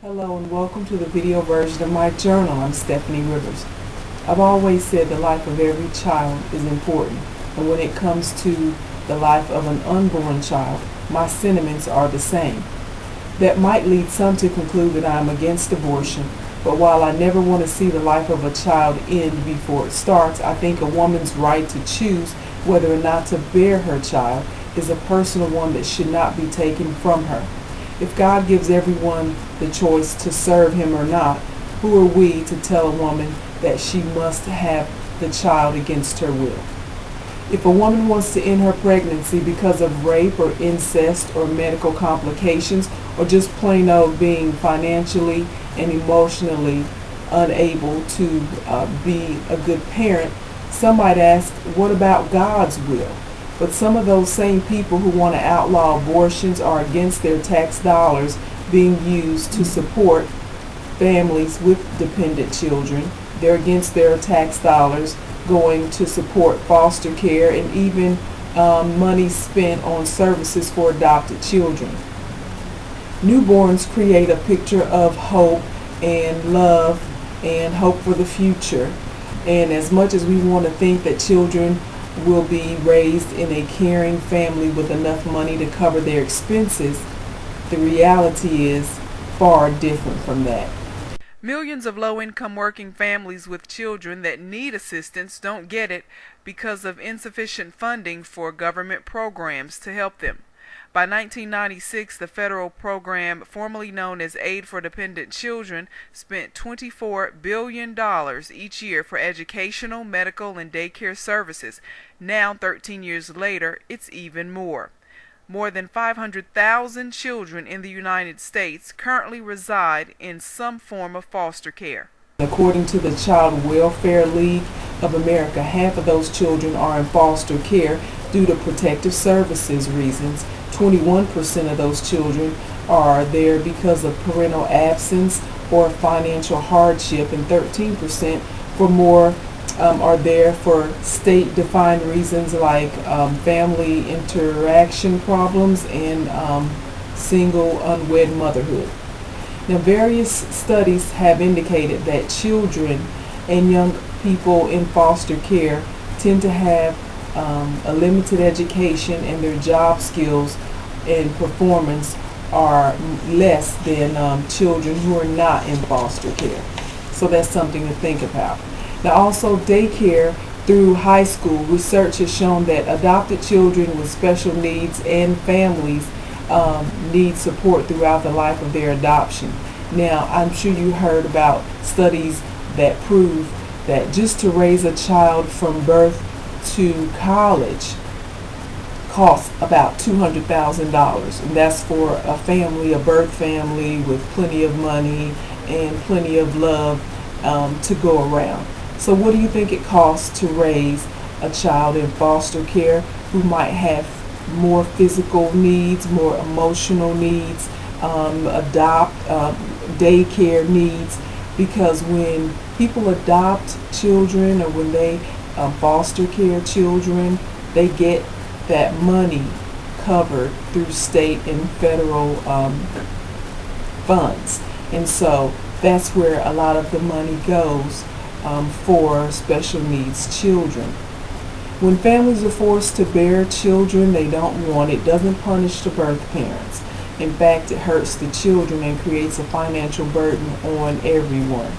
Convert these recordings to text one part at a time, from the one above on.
Hello and welcome to the video version of my journal. I'm Stephanie Rivers. I've always said the life of every child is important, and when it comes to the life of an unborn child, my sentiments are the same. That might lead some to conclude that I am against abortion, but while I never want to see the life of a child end before it starts, I think a woman's right to choose whether or not to bear her child is a personal one that should not be taken from her. If God gives everyone the choice to serve him or not, who are we to tell a woman that she must have the child against her will? If a woman wants to end her pregnancy because of rape or incest or medical complications, or just plain old being financially and emotionally unable to be a good parent, some might ask, what about God's will? But some of those same people who want to outlaw abortions are against their tax dollars being used to support families with dependent children. They're against their tax dollars going to support foster care and even money spent on services for adopted children. Newborns create a picture of hope and love and hope for the future. And as much as we want to think that children will be raised in a caring family with enough money to cover their expenses, the reality is far different from that. Millions of low-income working families with children that need assistance don't get it because of insufficient funding for government programs to help them. By 1996, the federal program, formerly known as Aid for Dependent Children, spent $24 billion each year for educational, medical, and daycare services. Now, 13 years later, it's even more. More than 500,000 children in the United States currently reside in some form of foster care. According to the Child Welfare League of America, half of those children are in foster care due to protective services reasons. 21% of those children are there because of parental absence or financial hardship, and 13% for more are there for state-defined reasons like family interaction problems and single unwed motherhood. Now, various studies have indicated that children and young people in foster care tend to have a limited education, and their job skills and performance are less than children who are not in foster care. So that's something to think about. Now, also daycare through high school, research has shown that adopted children with special needs and families need support throughout the life of their adoption. Now, I'm sure you heard about studies that prove that just to raise a child from birth to college costs about $200,000, and that's for a family, a birth family with plenty of money and plenty of love to go around. So what do you think it costs to raise a child in foster care who might have more physical needs, more emotional needs, daycare needs? Because when people adopt children or when they foster care children, they get that money covered through state and federal funds, and so that's where a lot of the money goes for special needs children. When families are forced to bear children they don't want, it doesn't punish the birth parents. In fact, it hurts the children and creates a financial burden on everyone.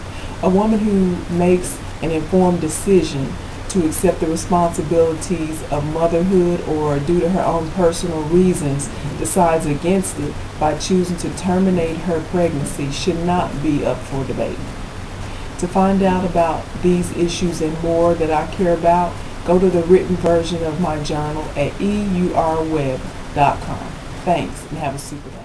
A woman who makes an informed decision to accept the responsibilities of motherhood or due to her own personal reasons decides against it by choosing to terminate her pregnancy should not be up for debate. To find out about these issues and more that I care about, go to the written version of my journal at eurweb.com. Thanks, and have a super day.